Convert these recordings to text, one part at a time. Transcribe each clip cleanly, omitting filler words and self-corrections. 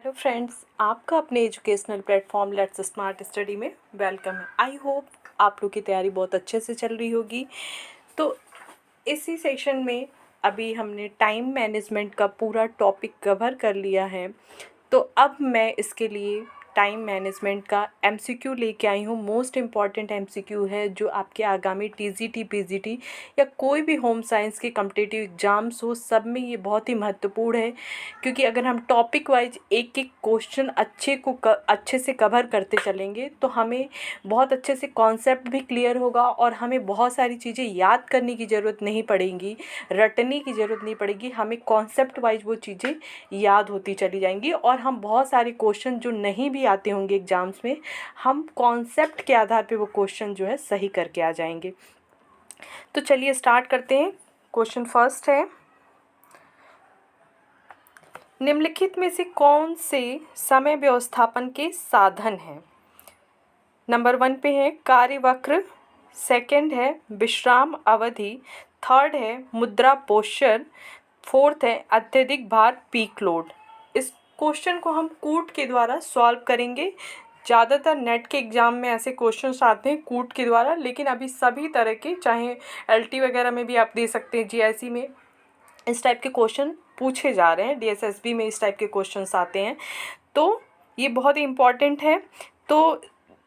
Hello friends, आपका अपने educational platform let's smart study में वेलकम है। आई होप आप लोग की तैयारी बहुत अच्छे से चल रही होगी। तो इसी सेशन में अभी हमने टाइम मैनेजमेंट का पूरा टॉपिक कवर कर लिया है। तो अब मैं इसके लिए टाइम मैनेजमेंट का एमसीक्यू लेके आई हूँ। मोस्ट इम्पॉर्टेंट एमसीक्यू है जो आपके आगामी टीजीटी पीजीटी या कोई भी होम साइंस के कॉम्पिटिटिव एग्ज़ाम्स हो, सब में ये बहुत ही महत्वपूर्ण है। क्योंकि अगर हम टॉपिक वाइज एक एक क्वेश्चन अच्छे से कवर करते चलेंगे तो हमें बहुत अच्छे से कॉन्सेप्ट भी क्लियर होगा और हमें बहुत सारी चीज़ें याद करने की ज़रूरत नहीं पड़ेगी, रटने की ज़रूरत नहीं पड़ेगी। हमें कॉन्सेप्ट वाइज वो चीज़ें याद होती चली जाएंगी और हम बहुत सारे क्वेश्चन जो नहीं भी आते होंगे एग्ज़ाम्स में, हम कॉन्सेप्ट के आधार पे वो क्वेश्चन जो है सही करके आ जाएंगे। तो चलिए स्टार्ट करते हैं। क्वेश्चन फर्स्ट है, निम्नलिखित में से कौन से समय व्यवस्थापन के साधन हैं? नंबर 1 पे है कार्यवक्र, सेकंड है विश्राम अवधि, थर्ड है मुद्रा पोस्चर, फोर्थ है अत्यधिक भार पीक लोड। इस क्वेश्चन को हम कूट के द्वारा सॉल्व करेंगे। ज़्यादातर नेट के एग्ज़ाम में ऐसे क्वेश्चंस आते हैं कूट के द्वारा, लेकिन अभी सभी तरह के, चाहे एलटी वगैरह में भी आप दे सकते हैं, जीआईसी में इस टाइप के क्वेश्चन पूछे जा रहे हैं, डीएसएसबी में इस टाइप के क्वेश्चंस आते हैं। तो ये बहुत ही इम्पॉर्टेंट है। तो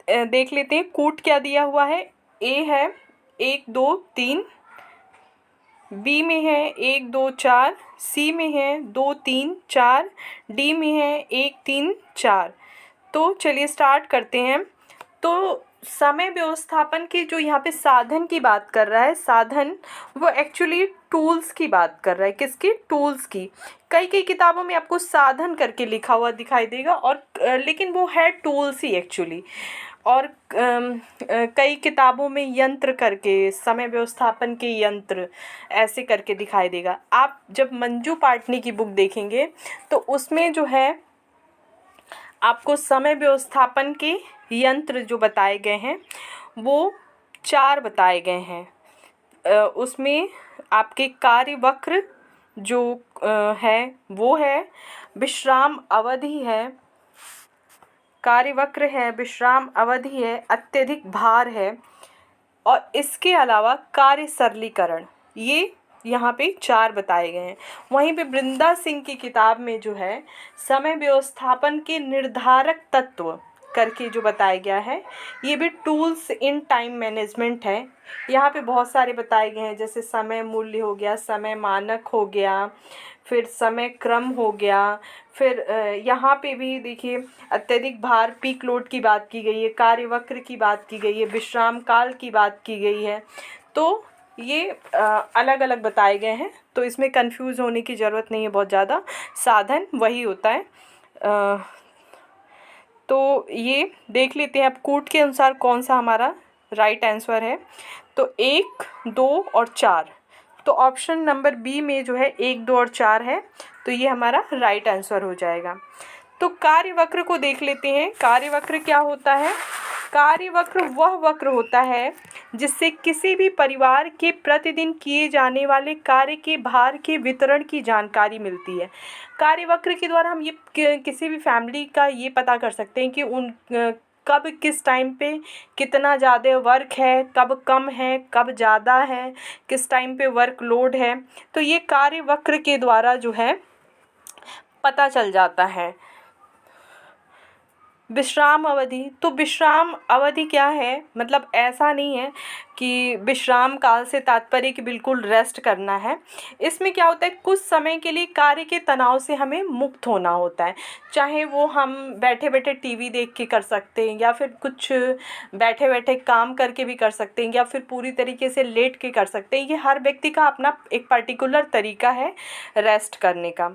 देख लेते हैं कूट क्या दिया हुआ है। ए है 1 2 3, बी में है 1 2 4, सी में है 2 3 4, डी में है 1 3 4। तो चलिए स्टार्ट करते हैं। तो समय व्यवस्थापन के जो यहाँ पे साधन की बात कर रहा है, साधन वो एक्चुअली टूल्स की बात कर रहा है। किसकी? टूल्स की। कई कई किताबों में आपको साधन करके लिखा हुआ दिखाई देगा और लेकिन वो है टूल्स ही एक्चुअली। और कई किताबों में यंत्र करके, समय व्यवस्थापन के यंत्र ऐसे करके दिखाई देगा। आप जब मंजू पाटनी की बुक देखेंगे तो उसमें जो है आपको समय व्यवस्थापन के यंत्र जो बताए गए हैं वो 4 बताए गए हैं। उसमें आपके कार्यवक्र जो है वो है, विश्राम अवधि है, कार्यवक्र है, विश्राम अवधि है, अत्यधिक भार है और इसके अलावा कार्य सरलीकरण। ये यहाँ पे 4 बताए गए हैं। वहीं पे वृंदा सिंह की किताब में जो है समय व्यवस्थापन के निर्धारक तत्व करके जो बताया गया है, ये भी टूल्स इन टाइम मैनेजमेंट है। यहाँ पे बहुत सारे बताए गए हैं, जैसे समय मूल्य हो गया, समय मानक हो गया, फिर समय क्रम हो गया, फिर यहाँ पे भी देखिए अत्यधिक भार पीक लोड की बात की गई है, कार्यवक्र की बात की गई है, विश्राम काल की बात की गई है। तो ये अलग अलग बताए गए हैं, तो इसमें कंफ्यूज होने की ज़रूरत नहीं है बहुत ज़्यादा। साधन वही होता है। तो ये देख लेते हैं अब कूट के अनुसार कौन सा हमारा राइट आंसर है। तो 1 2 और 4, तो ऑप्शन नंबर बी में जो है 1 2 और 4 है, तो ये हमारा राइट आंसर हो जाएगा। तो कार्यवक्र को देख लेते हैं। कार्यवक्र क्या होता है? कार्यवक्र वह वक्र होता है जिससे किसी भी परिवार के प्रतिदिन किए जाने वाले कार्य के भार के वितरण की जानकारी मिलती है। कार्यवक्र के द्वारा हम ये किसी भी फैमिली का ये पता कर सकते हैं कि उन कब किस टाइम पे कितना ज़्यादा वर्क है, कब कम है, कब ज़्यादा है, किस टाइम पे वर्क लोड है। तो ये कार्यवक्र के द्वारा जो है पता चल जाता है। विश्राम अवधि, तो विश्राम अवधि क्या है? मतलब ऐसा नहीं है कि विश्राम काल से तात्पर्य कि बिल्कुल रेस्ट करना है। इसमें क्या होता है, कुछ समय के लिए कार्य के तनाव से हमें मुक्त होना होता है। चाहे वो हम बैठे बैठे टीवी देख के कर सकते हैं, या फिर कुछ बैठे बैठे काम करके भी कर सकते हैं, या फिर पूरी तरीके से लेट के कर सकते हैं। ये हर व्यक्ति का अपना एक पर्टिकुलर तरीका है रेस्ट करने का।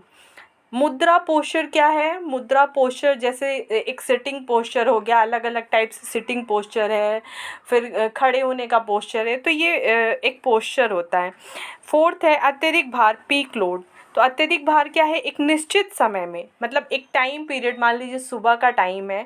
मुद्रा पोस्चर क्या है? मुद्रा पोस्चर जैसे एक सिटिंग पोस्चर हो गया, अलग अलग टाइप से सिटिंग पोस्चर है, फिर खड़े होने का पोस्चर है, तो ये एक पोस्चर होता है। फोर्थ है अत्यधिक भार पीक लोड। तो अत्यधिक भार क्या है, एक निश्चित समय में, मतलब एक टाइम पीरियड, मान लीजिए सुबह का टाइम है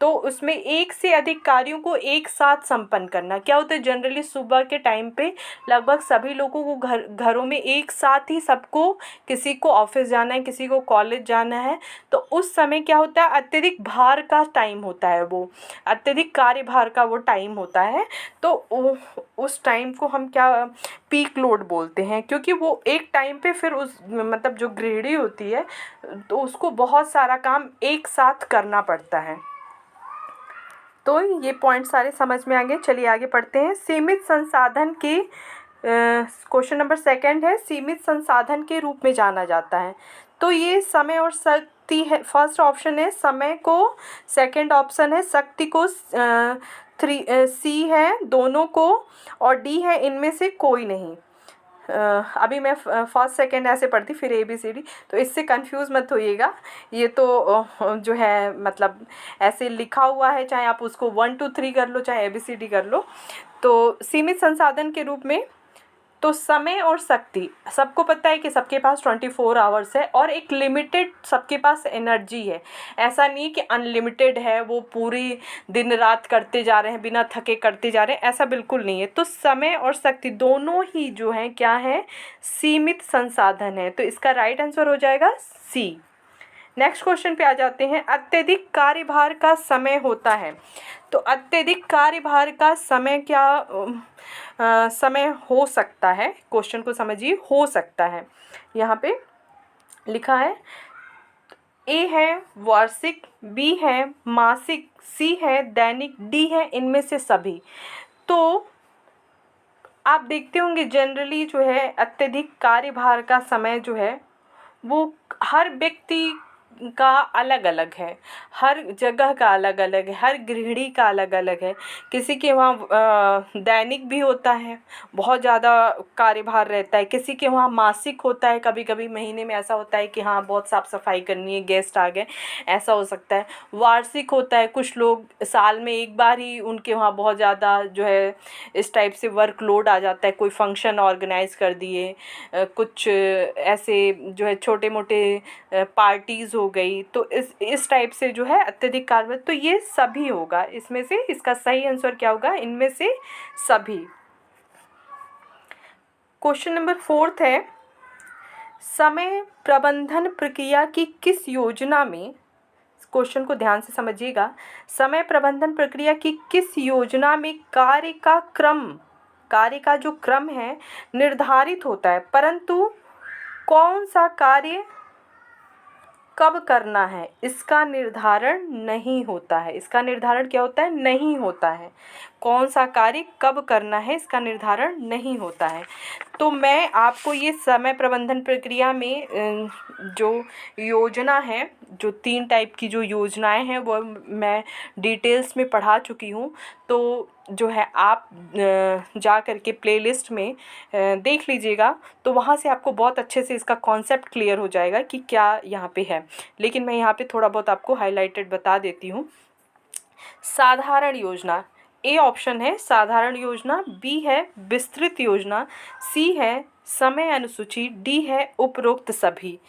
तो उसमें एक से अधिक कार्यों को एक साथ संपन्न करना। क्या होता है, जनरली सुबह के टाइम पे लगभग सभी लोगों को घरों में एक साथ ही सबको, किसी को ऑफिस जाना है, किसी को कॉलेज जाना है, तो उस समय क्या होता है, अत्यधिक भार का टाइम होता है, वो अत्यधिक कार्यभार का वो टाइम होता है। तो उस टाइम को हम क्या, पीक लोड बोलते हैं, क्योंकि वो एक टाइम पे फिर उस मतलब जो गृहिणी होती है तो उसको बहुत सारा काम एक साथ करना पड़ता है। तो ये पॉइंट सारे समझ में आ गए। चलिए आगे पढ़ते हैं। सीमित संसाधन के क्वेश्चन नंबर सेकंड है, सीमित संसाधन के रूप में जाना जाता है। तो ये समय और शक्ति है, फर्स्ट ऑप्शन है समय को, सेकंड ऑप्शन है शक्ति को, सी है दोनों को, और डी है इनमें से कोई नहीं। अभी मैं फर्स्ट सेकंड ऐसे पढ़ती फिर ABCD, तो इससे कंफ्यूज मत होइएगा। ये तो जो है मतलब ऐसे लिखा हुआ है, चाहे आप उसको 1 2 3 कर लो, चाहे ABCD कर लो। तो सीमित संसाधन के रूप में तो समय और शक्ति, सबको पता है कि सबके पास 24 आवर्स है और एक लिमिटेड सबके पास एनर्जी है। ऐसा नहीं कि अनलिमिटेड है, वो पूरी दिन रात करते जा रहे हैं, बिना थके करते जा रहे हैं, ऐसा बिल्कुल नहीं है। तो समय और शक्ति दोनों ही जो हैं क्या है, सीमित संसाधन है। तो इसका राइट आंसर हो जाएगा सी। नेक्स्ट क्वेश्चन पे आ जाते हैं। अत्यधिक कार्यभार का समय होता है। तो अत्यधिक कार्यभार का समय क्या समय हो सकता है, क्वेश्चन को समझिए, हो सकता है। यहाँ पे लिखा है, ए है वार्षिक, बी है मासिक, सी है दैनिक, डी है इनमें से सभी। तो आप देखते होंगे जनरली जो है अत्यधिक कार्यभार का समय जो है वो हर व्यक्ति का अलग अलग है, हर जगह का अलग अलग है, हर गृहिणी का अलग अलग है। किसी के वहाँ दैनिक भी होता है, बहुत ज़्यादा कार्यभार रहता है, किसी के वहाँ मासिक होता है, कभी कभी महीने में ऐसा होता है कि हाँ बहुत साफ़ सफाई करनी है, गेस्ट आ गए, ऐसा हो सकता है। वार्षिक होता है, कुछ लोग साल में एक बार ही उनके वहाँ बहुत ज़्यादा जो है इस टाइप से वर्कलोड आ जाता है, कोई फंक्शन ऑर्गेनाइज कर दिए, कुछ ऐसे जो है छोटे मोटे पार्टीज़ हो गई, तो इस टाइप से जो है अत्यधिक कार्य, तो ये सभी होगा इसमें से। इसका सही आंसर क्या होगा, इनमें से सभी। क्वेश्चन नंबर फोर्थ है, समय प्रबंधन प्रक्रिया की किस योजना में, क्वेश्चन को ध्यान से समझिएगा, समय प्रबंधन प्रक्रिया की किस योजना में कार्य का जो क्रम है निर्धारित होता है, परंतु कौन सा कार्य कब करना है इसका निर्धारण नहीं होता है। इसका निर्धारण क्या होता है, नहीं होता है। कौन सा कार्य कब करना है इसका निर्धारण नहीं होता है। तो मैं आपको ये समय प्रबंधन प्रक्रिया में जो योजना है, जो 3 टाइप की जो योजनाएं हैं वो मैं डिटेल्स में पढ़ा चुकी हूँ। तो जो है आप जा कर के प्लेलिस्ट में देख लीजिएगा, तो वहाँ से आपको बहुत अच्छे से इसका कॉन्सेप्ट क्लियर हो जाएगा कि क्या यहाँ पे है। लेकिन मैं यहाँ पे थोड़ा बहुत आपको हाइलाइटेड बता देती हूँ। साधारण योजना, ए ऑप्शन है साधारण योजना, बी है विस्तृत योजना, सी है समय अनुसूची, डी है उपरोक्त सभी।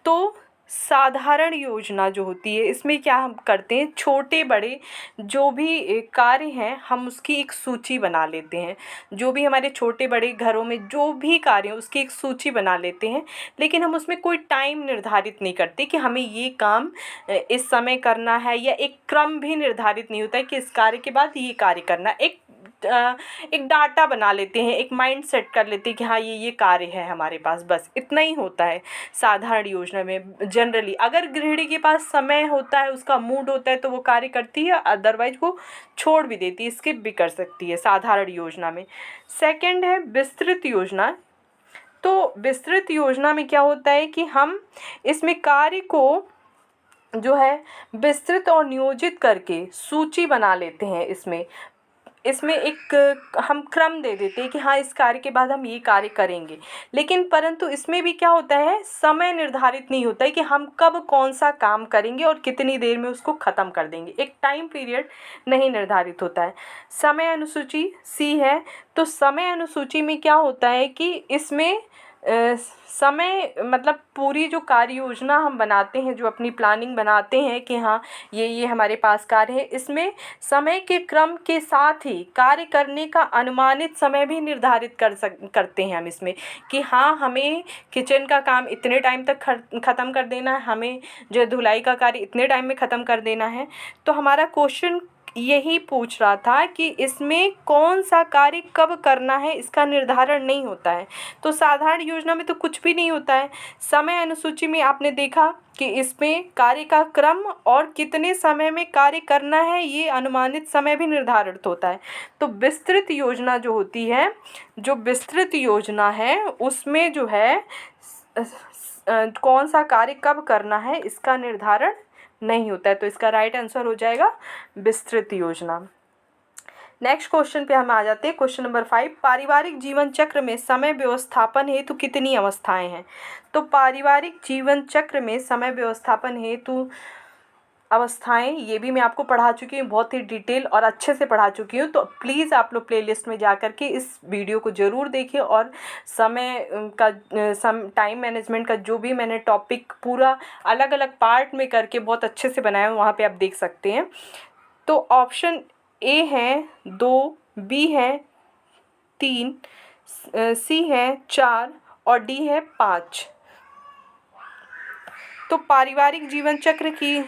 तो साधारण योजना जो होती है इसमें क्या हम करते हैं, छोटे बड़े जो भी कार्य हैं हम उसकी एक सूची बना लेते हैं। जो भी हमारे छोटे बड़े घरों में जो भी कार्य हैं उसकी एक सूची बना लेते हैं, लेकिन हम उसमें कोई टाइम निर्धारित नहीं करते कि हमें ये काम इस समय करना है, या एक क्रम भी निर्धारित नहीं होता है कि इस कार्य के बाद ये कार्य करना। एक डाटा बना लेते हैं, एक माइंड सेट कर लेते हैं कि हाँ ये कार्य है हमारे पास, बस इतना ही होता है साधारण योजना में। जनरली अगर गृहिणी के पास समय होता है, उसका मूड होता है तो वो कार्य करती है, अदरवाइज वो छोड़ भी देती है, स्किप भी कर सकती है साधारण योजना में। सेकंड है विस्तृत योजना। तो विस्तृत योजना में क्या होता है कि हम इसमें कार्य को जो है विस्तृत और नियोजित करके सूची बना लेते हैं। इसमें एक हम क्रम दे देते हैं कि हाँ इस कार्य के बाद हम ये कार्य करेंगे, लेकिन परंतु इसमें भी क्या होता है, समय निर्धारित नहीं होता है कि हम कब कौन सा काम करेंगे और कितनी देर में उसको ख़त्म कर देंगे, एक टाइम पीरियड नहीं निर्धारित होता है। समय अनुसूची सी है। तो समय अनुसूची में क्या होता है कि इसमें समय मतलब पूरी जो कार्य योजना हम बनाते हैं, जो अपनी प्लानिंग बनाते हैं कि हाँ ये हमारे पास कार्य है, इसमें समय के क्रम के साथ ही कार्य करने का अनुमानित समय भी निर्धारित करते हैं हम इसमें, कि हाँ हमें किचन का काम इतने टाइम तक ख़त्म कर देना है, हमें जो धुलाई का कार्य इतने टाइम में ख़त्म कर देना है। तो हमारा क्वेश्चन यही पूछ रहा था कि इसमें कौन सा कार्य कब करना है इसका निर्धारण नहीं होता है। तो साधारण योजना में तो कुछ भी नहीं होता है। समय अनुसूची में आपने देखा कि इसमें कार्य का क्रम और कितने समय में कार्य करना है ये अनुमानित समय भी निर्धारित होता है। तो विस्तृत योजना जो होती है, जो विस्तृत योजना है उसमें जो है कौन सा कार्य कब करना है इसका निर्धारण नहीं होता है। तो इसका राइट आंसर हो जाएगा विस्तृत योजना। नेक्स्ट क्वेश्चन पे हम आ जाते हैं। क्वेश्चन नंबर 5, पारिवारिक जीवन चक्र में समय व्यवस्थापन हेतु कितनी अवस्थाएं हैं? तो पारिवारिक जीवन चक्र में समय व्यवस्थापन हेतु अवस्थाएं, ये भी मैं आपको पढ़ा चुकी हूँ, बहुत ही डिटेल और अच्छे से पढ़ा चुकी हूँ। तो प्लीज़ आप लोग प्लेलिस्ट में जा कर के इस वीडियो को ज़रूर देखिए और समय का टाइम मैनेजमेंट का जो भी मैंने टॉपिक पूरा अलग अलग पार्ट में करके बहुत अच्छे से बनाया हूँ, वहाँ पे आप देख सकते हैं। तो ऑप्शन ए है 2, बी है 3, सी है 4 और डी है 5। तो पारिवारिक जीवन चक्र की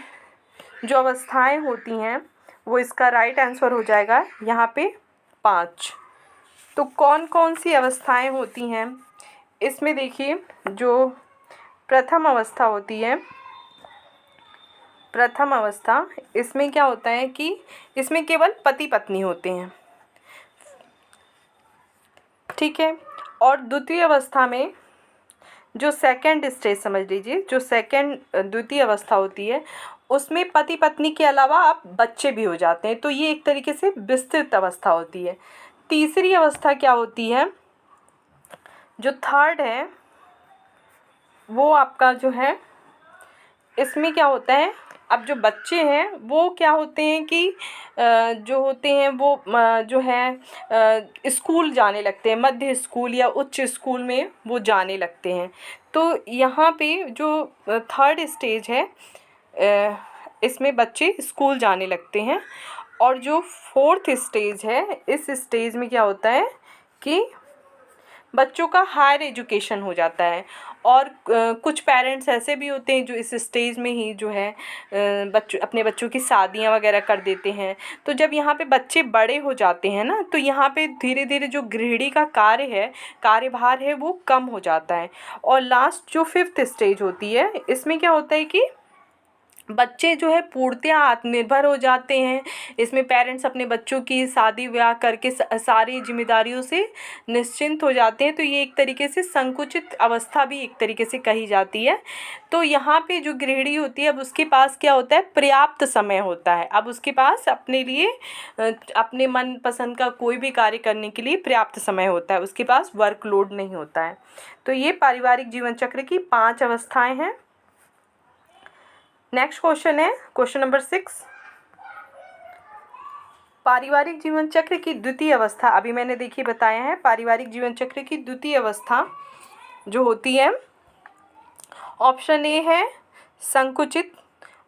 जो अवस्थाएं होती हैं वो इसका राइट आंसर हो जाएगा यहाँ पे 5। तो कौन कौन सी अवस्थाएं होती हैं इसमें देखिए, जो प्रथम अवस्था होती है, प्रथम अवस्था इसमें क्या होता है कि इसमें केवल पति पत्नी होते हैं, ठीक है। और द्वितीय अवस्था में जो सेकंड स्टेज समझ लीजिए, जो द्वितीय अवस्था होती है उसमें पति पत्नी के अलावा आप बच्चे भी हो जाते हैं, तो ये एक तरीके से विस्तृत अवस्था होती है। तीसरी अवस्था क्या होती है, जो थर्ड है वो आपका जो है, इसमें क्या होता है, अब जो बच्चे हैं वो क्या होते हैं कि जो होते हैं वो जो है स्कूल जाने लगते हैं, मध्य स्कूल या उच्च स्कूल में वो जाने लगते हैं। तो यहाँ पे जो थर्ड स्टेज है इसमें बच्चे स्कूल जाने लगते हैं। और जो फोर्थ स्टेज है, इस स्टेज में क्या होता है कि बच्चों का हायर एजुकेशन हो जाता है। और कुछ पेरेंट्स ऐसे भी होते हैं जो इस स्टेज में ही जो है अपने बच्चों की शादियां वगैरह कर देते हैं। तो जब यहाँ पे बच्चे बड़े हो जाते हैं ना, तो यहाँ पे धीरे धीरे जो गृहिणी का कार्यभार है वो कम हो जाता है। और लास्ट जो फिफ्थ स्टेज होती है, इसमें क्या होता है कि बच्चे जो है पूर्णतः आत्मनिर्भर हो जाते हैं। इसमें पेरेंट्स अपने बच्चों की शादी ब्याह करके सारी जिम्मेदारियों से निश्चिंत हो जाते हैं। तो ये एक तरीके से संकुचित अवस्था भी एक तरीके से कही जाती है। तो यहाँ पे जो गृहिणी होती है, अब उसके पास क्या होता है, पर्याप्त समय होता है। अब उसके पास अपने लिए अपने मन पसंद का कोई भी कार्य करने के लिए पर्याप्त समय होता है, उसके पास वर्कलोड नहीं होता है। तो ये पारिवारिक जीवन चक्र की 5 अवस्थाएं हैं। नेक्स्ट क्वेश्चन है क्वेश्चन नंबर 6, पारिवारिक जीवन चक्र की द्वितीय अवस्था, अभी मैंने देखिए बताया है, पारिवारिक जीवन चक्र की द्वितीय अवस्था जो होती है, ऑप्शन ए है संकुचित,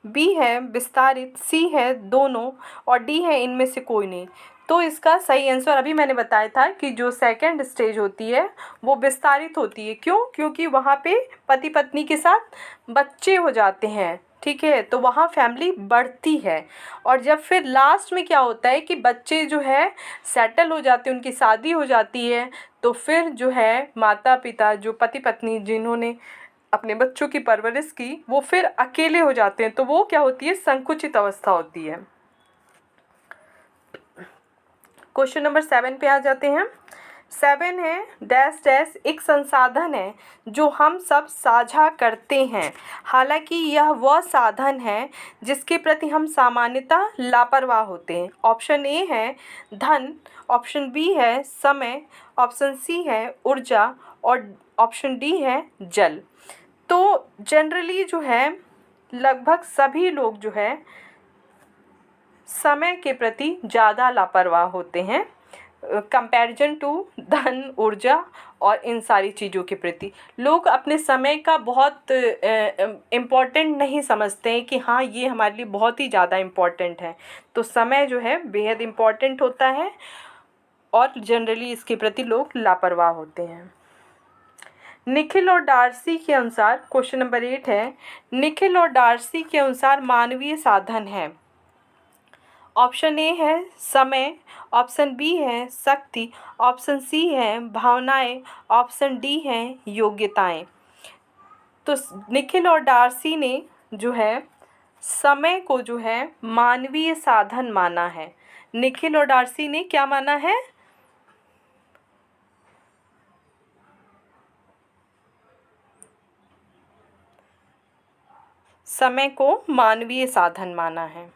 बी है विस्तारित, सी है दोनों और डी है इनमें से कोई नहीं। तो इसका सही आंसर अभी मैंने बताया था कि जो सेकंड स्टेज होती है वो विस्तारित होती है। क्यों? क्योंकि वहाँ पे पति पत्नी के साथ बच्चे हो जाते हैं, ठीक है, तो वहाँ फैमिली बढ़ती है। और जब फिर लास्ट में क्या होता है कि बच्चे जो है सेटल हो जाते हैं, उनकी शादी हो जाती है, तो फिर जो है माता पिता, जो पति पत्नी जिन्होंने अपने बच्चों की परवरिश की, वो फिर अकेले हो जाते हैं। तो वो क्या होती है, संकुचित अवस्था होती है। क्वेश्चन नंबर 7 पे आ जाते हैं। 7 है डैश डैश एक संसाधन है जो हम सब साझा करते हैं, हालांकि यह वह साधन है जिसके प्रति हम सामान्यतः लापरवाह होते हैं। ऑप्शन ए है धन, ऑप्शन बी है समय, ऑप्शन सी है ऊर्जा और ऑप्शन डी है जल। तो जनरली जो है लगभग सभी लोग जो है समय के प्रति ज़्यादा लापरवाह होते हैं। कंपैरिजन टू धन, ऊर्जा और इन सारी चीज़ों के प्रति लोग अपने समय का बहुत इम्पोर्टेंट नहीं समझते हैं कि हाँ ये हमारे लिए बहुत ही ज़्यादा इम्पोर्टेंट है। तो समय जो है बेहद इम्पोर्टेंट होता है और जनरली इसके प्रति लोग लापरवाह होते हैं। निखिल और डार्सी के अनुसार, क्वेश्चन नंबर 8 है, निखिल और डार्सी के अनुसार मानवीय साधन है। ऑप्शन ए है समय, ऑप्शन बी है शक्ति, ऑप्शन सी है भावनाएं, ऑप्शन डी है योग्यताएं। तो निखिल और डार्सी ने जो है समय को जो है मानवीय साधन माना है। निखिल और डार्सी ने क्या माना है? समय को मानवीय साधन माना है।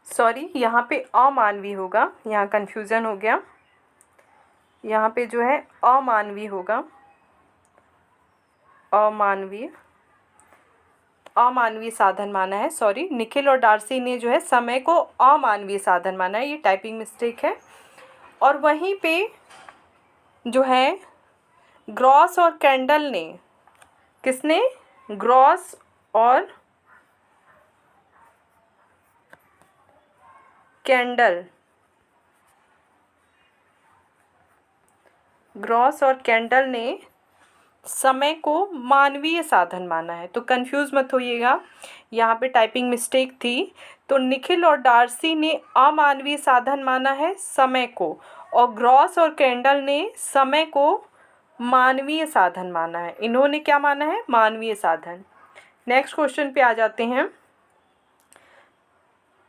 सॉरी, यहाँ पे अमानवीय होगा, यहाँ कन्फ्यूज़न हो गया। यहाँ पे जो है अमानवीय होगा, अमानवीय साधन माना है। सॉरी, निखिल और डार्सी ने जो है समय को अमानवीय साधन माना है, ये टाइपिंग मिस्टेक है। और वहीं पे जो है ग्रॉस और कैंडल ने, किसने? ग्रॉस और कैंडल, ग्रॉस और कैंडल ने समय को मानवीय साधन माना है। तो कंफ्यूज मत होइएगा, यहाँ पे टाइपिंग मिस्टेक थी। तो निखिल और डार्सी ने अमानवीय साधन माना है समय को, और ग्रॉस और कैंडल ने समय को मानवीय साधन माना है। इन्होंने क्या माना है? मानवीय साधन। नेक्स्ट क्वेश्चन पे आ जाते हैं।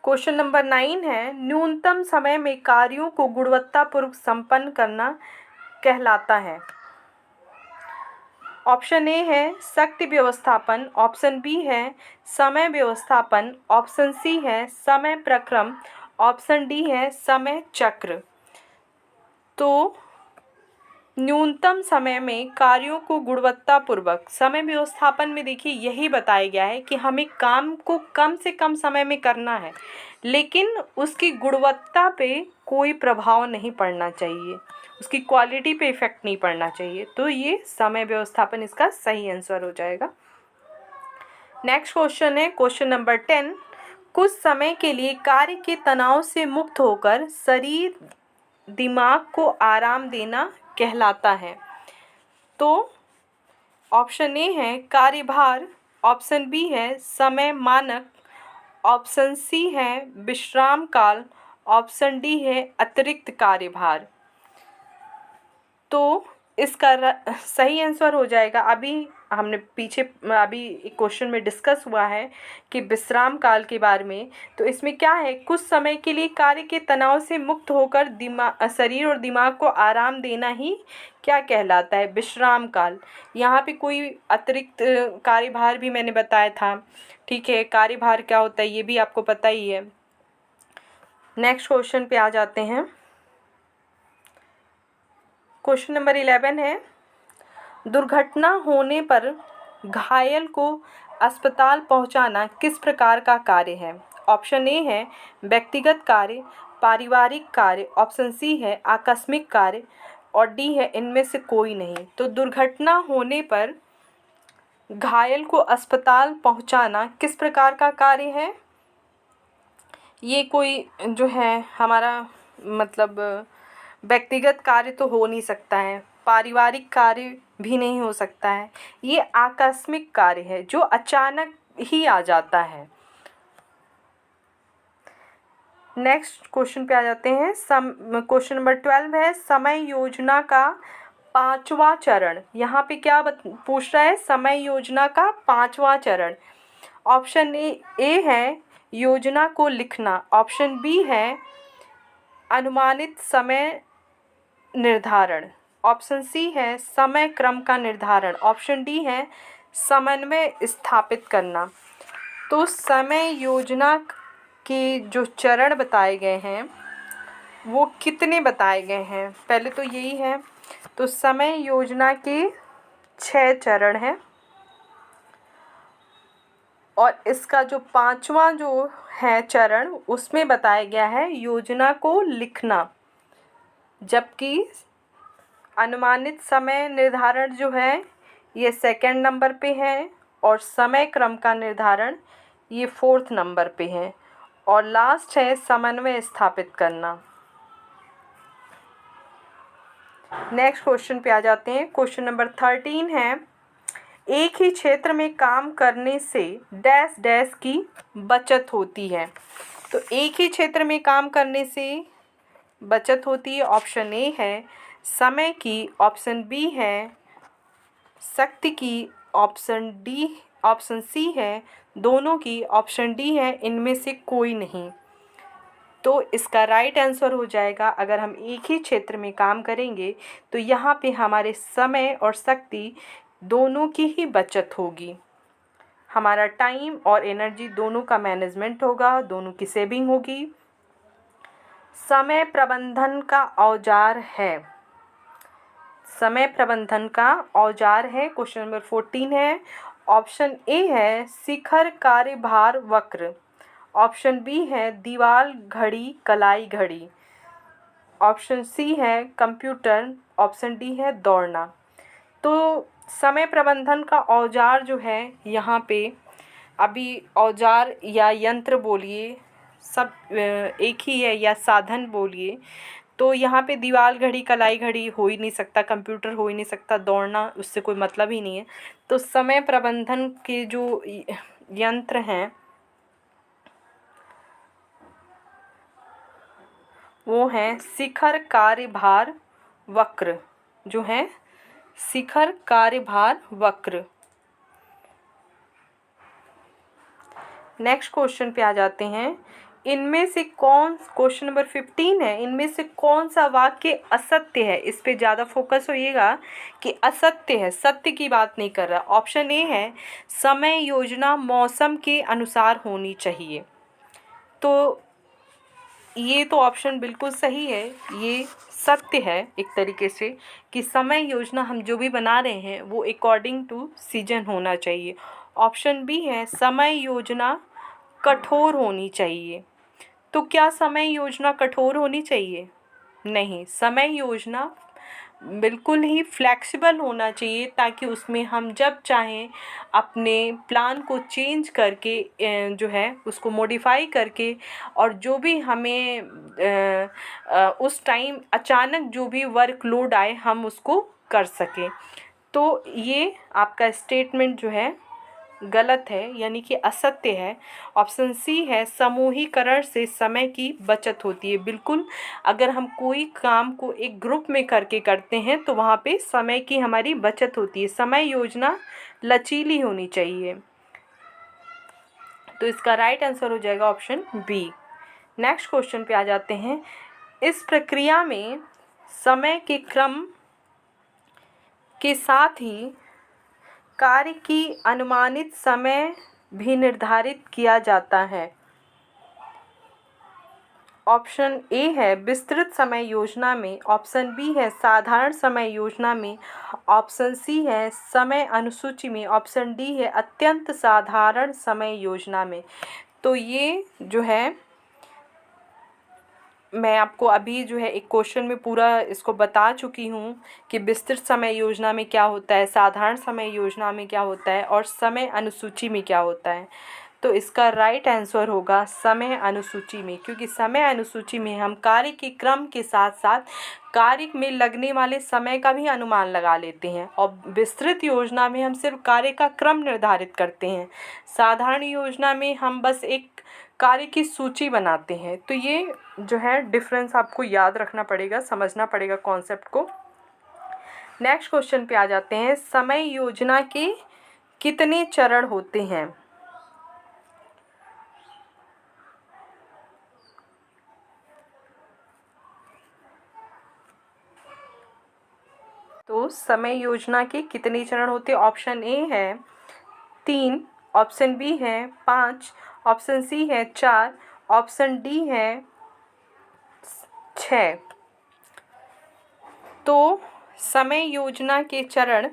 क्वेश्चन नंबर 9 है, न्यूनतम समय में कार्यों को गुणवत्तापूर्वक संपन्न करना कहलाता है। ऑप्शन ए है शक्ति व्यवस्थापन, ऑप्शन बी है समय व्यवस्थापन, ऑप्शन सी है समय प्रक्रम, ऑप्शन डी है समय चक्र। तो न्यूनतम समय में कार्यों को गुणवत्तापूर्वक, समय व्यवस्थापन में देखिए यही बताया गया है कि हमें काम को कम से कम समय में करना है, लेकिन उसकी गुणवत्ता पे कोई प्रभाव नहीं पड़ना चाहिए, उसकी क्वालिटी पे इफ़ेक्ट नहीं पड़ना चाहिए। तो ये समय व्यवस्थापन इसका सही आंसर हो जाएगा। नेक्स्ट क्वेश्चन है क्वेश्चन नंबर 10, कुछ समय के लिए कार्य के तनाव से मुक्त होकर शरीर दिमाग को आराम देना कहलाता है। तो ऑप्शन ए है कार्यभार, ऑप्शन बी है समय मानक, ऑप्शन सी है विश्राम काल, ऑप्शन डी है अतिरिक्त कार्यभार। तो इसका सही आंसर हो जाएगा, अभी हमने पीछे अभी एक क्वेश्चन में डिस्कस हुआ है कि विश्राम काल के बारे में। तो इसमें क्या है, कुछ समय के लिए कार्य के तनाव से मुक्त होकर शरीर और दिमाग को आराम देना ही क्या कहलाता है? विश्राम काल। यहाँ पे कोई अतिरिक्त कार्यभार भी मैंने बताया था, ठीक है, कार्यभार क्या होता है ये भी आपको पता ही है। नेक्स्ट क्वेश्चन पे आ जाते हैं। क्वेश्चन नंबर 11 है, दुर्घटना होने पर घायल को अस्पताल पहुंचाना किस प्रकार का कार्य है? ऑप्शन ए है व्यक्तिगत कार्य, पारिवारिक कार्य, ऑप्शन सी है आकस्मिक कार्य और डी है इनमें से कोई नहीं। तो दुर्घटना होने पर घायल को अस्पताल पहुंचाना किस प्रकार का कार्य है? ये कोई जो है हमारा मतलब व्यक्तिगत कार्य तो हो नहीं सकता है, पारिवारिक कार्य भी नहीं हो सकता है, ये आकस्मिक कार्य है जो अचानक ही आ जाता है। नेक्स्ट क्वेश्चन पे आ जाते हैं। क्वेश्चन नंबर 12 है, समय योजना का 5वां चरण। यहाँ पे क्या पूछ रहा है? समय योजना का 5वां चरण। ऑप्शन ए है योजना को लिखना, ऑप्शन बी है अनुमानित समय निर्धारण, ऑप्शन सी है समय क्रम का निर्धारण, ऑप्शन डी है समन्वय स्थापित करना। तो समय योजना के जो चरण बताए गए हैं वो कितने बताए गए हैं? पहले तो यही है, तो समय योजना के 6 चरण हैं और इसका जो पांचवा जो है चरण, उसमें बताया गया है योजना को लिखना, जबकि अनुमानित समय निर्धारण जो है ये सेकंड नंबर पे है और समय क्रम का निर्धारण ये फोर्थ नंबर पे है। और लास्ट है समन्वय स्थापित करना। नेक्स्ट क्वेश्चन पे आ जाते हैं। क्वेश्चन नंबर 13 है, एक ही क्षेत्र में काम करने से डैश डैश की बचत होती है। तो एक ही क्षेत्र में काम करने से बचत होती है। ऑप्शन ए है समय की, ऑप्शन बी है शक्ति की, ऑप्शन सी है दोनों की, ऑप्शन डी है इनमें से कोई नहीं। तो इसका राइट आंसर हो जाएगा, अगर हम एक ही क्षेत्र में काम करेंगे तो यहाँ पे हमारे समय और शक्ति दोनों की ही बचत होगी। हमारा टाइम और एनर्जी दोनों का मैनेजमेंट होगा, दोनों की सेविंग होगी। समय प्रबंधन का औजार है, समय प्रबंधन का औजार है। क्वेश्चन नंबर 14 है। ऑप्शन ए है शिखर कार्यभार वक्र, ऑप्शन बी है दीवाल घड़ी कलाई घड़ी, ऑप्शन सी है कंप्यूटर, ऑप्शन डी है दौड़ना। तो समय प्रबंधन का औजार जो है यहाँ पे, अभी औजार या यंत्र बोलिए, सब एक ही है, या साधन बोलिए, तो यहाँ पे दीवाल घड़ी कलाई घड़ी हो ही नहीं सकता, कंप्यूटर हो ही नहीं सकता, दौड़ना उससे कोई मतलब ही नहीं है। तो समय प्रबंधन के जो यंत्र हैं वो हैं शिखर कार्यभार वक्र, जो है शिखर कार्यभार वक्र। नेक्स्ट क्वेश्चन पे आ जाते हैं। इनमें से कौन, क्वेश्चन नंबर 15 है, इनमें से कौन सा वाक्य असत्य है? इस पे ज़्यादा फोकस होइएगा कि असत्य है, सत्य की बात नहीं कर रहा। ऑप्शन ए है समय योजना मौसम के अनुसार होनी चाहिए। तो ये तो ऑप्शन बिल्कुल सही है, ये सत्य है एक तरीके से कि समय योजना हम जो भी बना रहे हैं वो अकॉर्डिंग टू सीजन होना चाहिए। ऑप्शन बी है समय योजना कठोर होनी चाहिए। तो क्या समय योजना कठोर होनी चाहिए? नहीं, समय योजना बिल्कुल ही फ्लेक्सिबल होना चाहिए, ताकि उसमें हम जब चाहें अपने प्लान को चेंज करके जो है उसको मॉडिफाई करके, और जो भी हमें उस टाइम अचानक जो भी वर्कलोड आए हम उसको कर सकें। तो ये आपका स्टेटमेंट जो है गलत है, यानी कि असत्य है। ऑप्शन सी है समूहीकरण से समय की बचत होती है। बिल्कुल, अगर हम कोई काम को एक ग्रुप में करके करते हैं तो वहाँ पे समय की हमारी बचत होती है। समय योजना लचीली होनी चाहिए। तो इसका राइट आंसर हो जाएगा ऑप्शन बी। नेक्स्ट क्वेश्चन पे आ जाते हैं। इस प्रक्रिया में समय के क्रम के साथ ही कार्य की अनुमानित समय भी निर्धारित किया जाता है। ऑप्शन ए है विस्तृत समय योजना में, ऑप्शन बी है साधारण समय योजना में, ऑप्शन सी है समय अनुसूची में, ऑप्शन डी है अत्यंत साधारण समय योजना में। तो ये जो है मैं आपको अभी जो है एक क्वेश्चन में पूरा इसको बता चुकी हूँ कि विस्तृत समय योजना में क्या होता है, साधारण समय योजना में क्या होता है और समय अनुसूची में क्या होता है। तो इसका राइट आंसर होगा समय अनुसूची में, क्योंकि समय अनुसूची में हम कार्य के क्रम के साथ साथ कार्य में लगने वाले समय का भी अनुमान लगा लेते हैं, और विस्तृत योजना में हम सिर्फ कार्य का क्रम निर्धारित करते हैं। साधारण योजना में हम बस एक कार्य की सूची बनाते हैं। तो ये जो है डिफरेंस आपको याद रखना पड़ेगा, समझना पड़ेगा कॉन्सेप्ट को। नेक्स्ट क्वेश्चन पे आ जाते हैं। समय योजना के कितने चरण होते हैं? तो समय योजना के कितने चरण होते हैं? ऑप्शन ए है 3, ऑप्शन बी है 5, ऑप्शन सी है 4, ऑप्शन डी है 6। तो समय योजना के चरण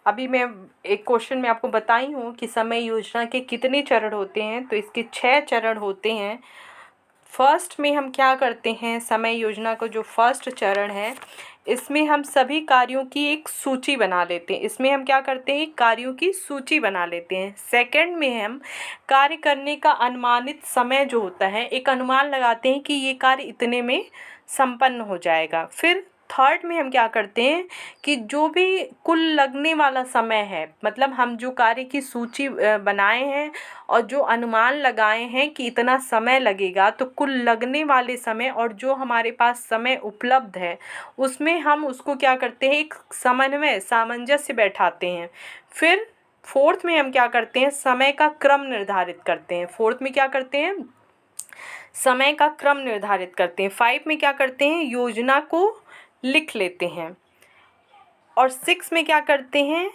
अभी मैं एक क्वेश्चन में आपको बताई हूँ कि समय योजना के कितने चरण होते हैं, तो इसके 6 चरण होते हैं। फर्स्ट में हम क्या करते हैं, समय योजना का जो फर्स्ट चरण है, इसमें हम सभी कार्यों की एक सूची बना लेते हैं। इसमें हम क्या करते हैं, कार्यों की सूची बना लेते हैं। सेकंड में हम कार्य करने का अनुमानित समय जो होता है, एक अनुमान लगाते हैं कि ये कार्य इतने में संपन्न हो जाएगा। फिर थर्ड में हम क्या करते हैं कि जो भी कुल लगने वाला समय है, मतलब हम जो कार्य की सूची बनाए हैं और जो अनुमान लगाए हैं कि इतना समय लगेगा, तो कुल लगने वाले समय और जो हमारे पास समय उपलब्ध है उसमें हम उसको क्या करते हैं, एक समन्वय सामंजस्य बैठाते हैं। फिर फोर्थ में हम क्या करते हैं, समय का क्रम निर्धारित करते हैं। फोर्थ में क्या करते हैं, समय का क्रम निर्धारित करते हैं। 5 में क्या करते हैं, योजना को लिख लेते हैं। और 6 में क्या करते हैं,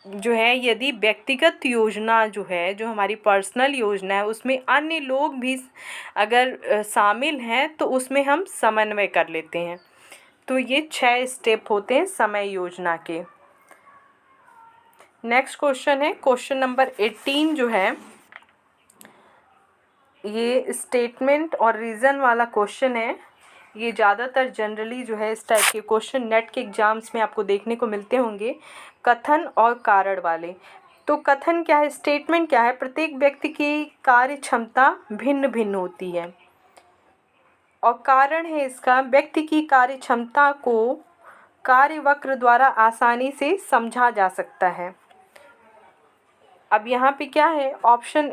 जो है यदि व्यक्तिगत योजना जो है, जो हमारी पर्सनल योजना है, उसमें अन्य लोग भी अगर शामिल हैं तो उसमें हम समन्वय कर लेते हैं। तो ये 6 स्टेप होते हैं समय योजना के। नेक्स्ट क्वेश्चन है क्वेश्चन नंबर 18 जो है, ये स्टेटमेंट और रीज़न वाला क्वेश्चन है। ये ज़्यादातर जनरली जो है इस टाइप के क्वेश्चन नेट के एग्ज़ाम्स में आपको देखने को मिलते होंगे, कथन और कारण वाले। तो कथन क्या है, स्टेटमेंट क्या है, प्रत्येक व्यक्ति की कार्य क्षमता भिन्न भिन्न होती है। और कारण है इसका, व्यक्ति की कार्य क्षमता को कार्यवक्र द्वारा आसानी से समझा जा सकता है। अब यहाँ पे क्या है, ऑप्शन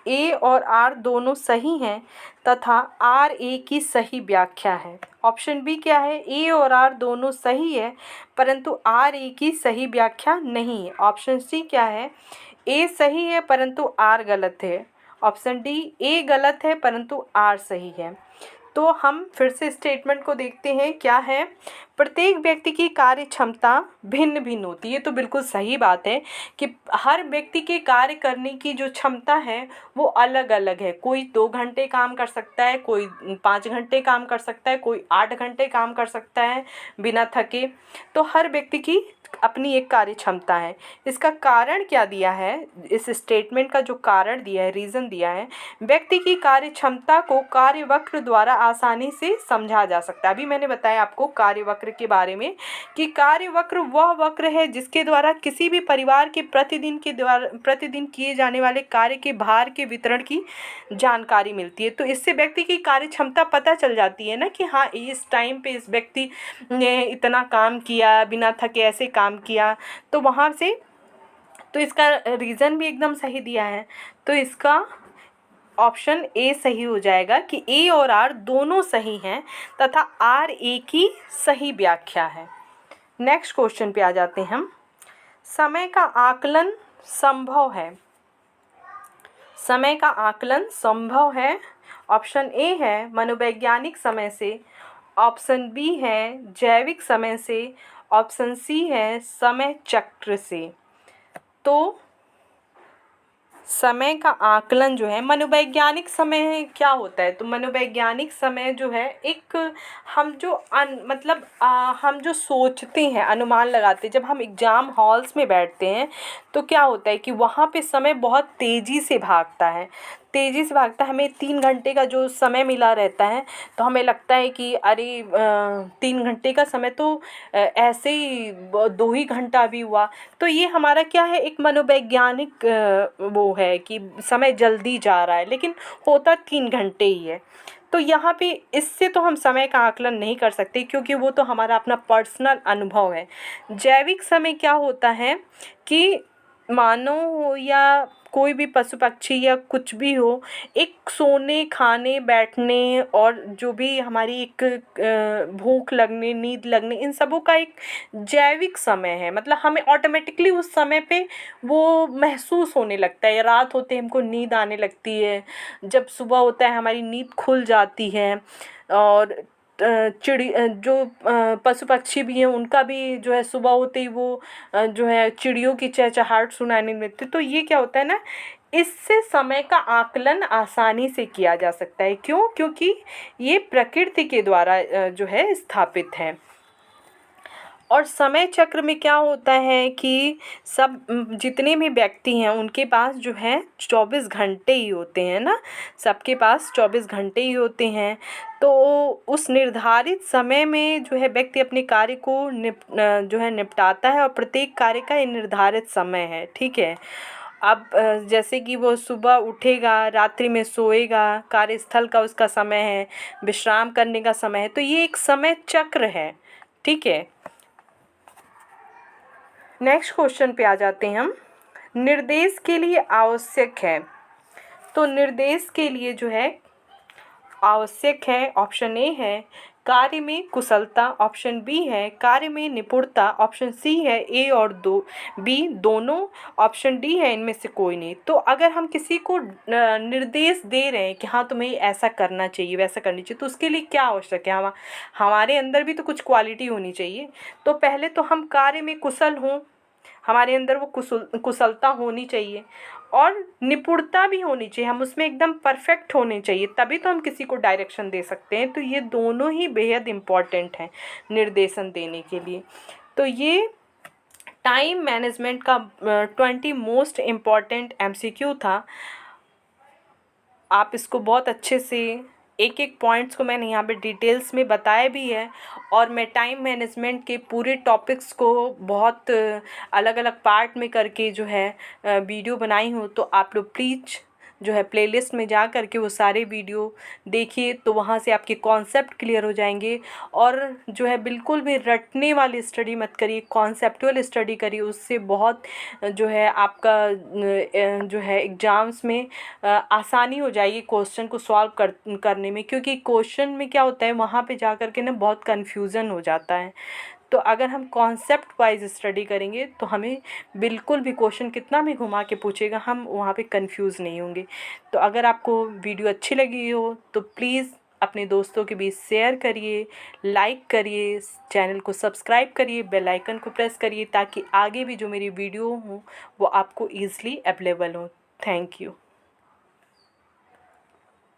ए और आर दोनों सही हैं तथा आर ए की सही व्याख्या है। ऑप्शन बी क्या है, ए और आर दोनों सही है परंतु आर ए की सही व्याख्या नहीं है। ऑप्शन सी क्या है, ए सही है परंतु आर गलत है। ऑप्शन डी, ए गलत है परंतु आर सही है। तो हम फिर से स्टेटमेंट को देखते हैं, क्या है, प्रत्येक व्यक्ति की कार्य क्षमता भिन्न भिन्न होती है। तो बिल्कुल सही बात है कि हर व्यक्ति के कार्य करने की जो क्षमता है वो अलग अलग है। कोई 2 घंटे काम कर सकता है, कोई 5 घंटे काम कर सकता है, कोई 8 घंटे काम कर सकता है बिना थके। तो हर व्यक्ति की अपनी एक कार्य क्षमता है। इसका कारण क्या दिया है, इस स्टेटमेंट का जो कारण दिया है, रीज़न दिया है, व्यक्ति की कार्य क्षमता को कार्यवक्र द्वारा आसानी से समझा जा सकता है। अभी मैंने बताया आपको कार्यवक्र के बारे में कि कार्यवक्र वह वक्र है जिसके द्वारा किसी भी परिवार के प्रतिदिन किए जाने वाले कार्य के भार के वितरण की जानकारी मिलती है। तो इससे व्यक्ति की कार्य क्षमता पता चल जाती है ना कि हाँ, इस टाइम पे इस व्यक्ति ने इतना काम किया, बिना थके ऐसे काम किया। तो वहाँ से तो इसका रीज़न भी एकदम सही दिया है। तो इसका ऑप्शन ए सही हो जाएगा कि ए और आर दोनों सही हैं तथा आर ए की सही व्याख्या है। नेक्स्ट क्वेश्चन पे आ जाते हैं हम। समय का आकलन संभव है। समय का आकलन संभव है। ऑप्शन ए है मनोवैज्ञानिक समय से, ऑप्शन बी है जैविक समय से, ऑप्शन सी है समय चक्र से। तो समय का आकलन जो है, मनोवैज्ञानिक समय क्या होता है, तो मनोवैज्ञानिक समय जो है एक हम जो हम जो सोचते हैं, अनुमान लगाते हैं, जब हम एग्ज़ाम हॉल्स में बैठते हैं तो क्या होता है कि वहाँ पे समय बहुत तेज़ी से भागता है। हमें 3 घंटे का जो समय मिला रहता है तो हमें लगता है कि अरे 3 घंटे का समय तो ऐसे ही 2 ही घंटा अभी हुआ। तो ये हमारा क्या है, एक मनोवैज्ञानिक वो है कि समय जल्दी जा रहा है, लेकिन होता 3 घंटे ही है। तो यहाँ पे इससे तो हम समय का आकलन नहीं कर सकते क्योंकि वो तो हमारा अपना पर्सनल अनुभव है। जैविक समय क्या होता है कि मानव हो या कोई भी पशु पक्षी या कुछ भी हो, एक सोने, खाने, बैठने और जो भी हमारी एक भूख लगने, नींद लगने, इन सबों का एक जैविक समय है। मतलब हमें ऑटोमेटिकली उस समय पे वो महसूस होने लगता है। रात होते ही हमको नींद आने लगती है, जब सुबह होता है हमारी नींद खुल जाती है। और जो पशु पक्षी भी हैं उनका भी जो है सुबह होते ही वो जो है चिड़ियों की चहचहाहट सुनाने लगती है। तो ये क्या होता है ना, इससे समय का आकलन आसानी से किया जा सकता है। क्यों? क्योंकि ये प्रकृति के द्वारा जो है स्थापित है। और समय चक्र में क्या होता है कि सब जितने भी व्यक्ति हैं उनके पास जो है 24 घंटे ही होते हैं ना, सबके पास 24 घंटे ही होते हैं। तो उस निर्धारित समय में जो है व्यक्ति अपने कार्य को जो है निपटाता है, और प्रत्येक कार्य का एक निर्धारित समय है, ठीक है। अब जैसे कि वो सुबह उठेगा, रात्रि में सोएगा, कार्यस्थल का उसका समय है, विश्राम करने का समय है, तो ये एक समय चक्र है, ठीक है। नेक्स्ट क्वेश्चन पे आ जाते हैं हम। निर्देश के लिए आवश्यक है, तो निर्देश के लिए जो है आवश्यक है, ऑप्शन ए है कार्य में कुशलता, ऑप्शन बी है कार्य में निपुणता, ऑप्शन सी है ए और बी दोनों, ऑप्शन डी है इनमें से कोई नहीं। तो अगर हम किसी को निर्देश दे रहे हैं कि हाँ तुम्हें ऐसा करना चाहिए, वैसा करनी चाहिए, तो उसके लिए क्या आवश्यक है, हमारे अंदर भी तो कुछ क्वालिटी होनी चाहिए। तो पहले तो हम कार्य में कुशल हों, हमारे अंदर वो कुशलता होनी चाहिए, और निपुणता भी होनी चाहिए, हम उसमें एकदम परफेक्ट होने चाहिए, तभी तो हम किसी को डायरेक्शन दे सकते हैं। तो ये दोनों ही बेहद इम्पॉर्टेंट हैं निर्देशन देने के लिए। तो ये टाइम मैनेजमेंट का 20 मोस्ट इम्पॉर्टेंट MCQ था। आप इसको बहुत अच्छे से एक एक पॉइंट्स को मैंने यहाँ पे डिटेल्स में बताया भी है, और मैं टाइम मैनेजमेंट के पूरे टॉपिक्स को बहुत अलग अलग पार्ट में करके जो है वीडियो बनाई हूँ। तो आप लोग प्लीज़ जो है प्लेलिस्ट में जा कर के वो सारे वीडियो देखिए, तो वहाँ से आपके कॉन्सेप्ट क्लियर हो जाएंगे। और जो है बिल्कुल भी रटने वाली स्टडी मत करिए, कॉन्सेप्चुअल स्टडी करिए, उससे बहुत जो है आपका जो है एग्ज़ाम्स में आसानी हो जाएगी क्वेश्चन को सॉल्व करने में। क्योंकि क्वेश्चन में क्या होता है, वहाँ पे जा कर के ना बहुत कन्फ्यूज़न हो जाता है। तो अगर हम कॉन्सेप्ट वाइज स्टडी करेंगे तो हमें बिल्कुल भी क्वेश्चन कितना भी घुमा के पूछेगा, हम वहाँ पे कंफ्यूज नहीं होंगे। तो अगर आपको वीडियो अच्छी लगी हो तो प्लीज़ अपने दोस्तों के बीच शेयर करिए, लाइक करिए, चैनल को सब्सक्राइब करिए, बेल आइकन को प्रेस करिए, ताकि आगे भी जो मेरी वीडियो हो वो आपको ईज़िली अवेलेबल हो। Thank you.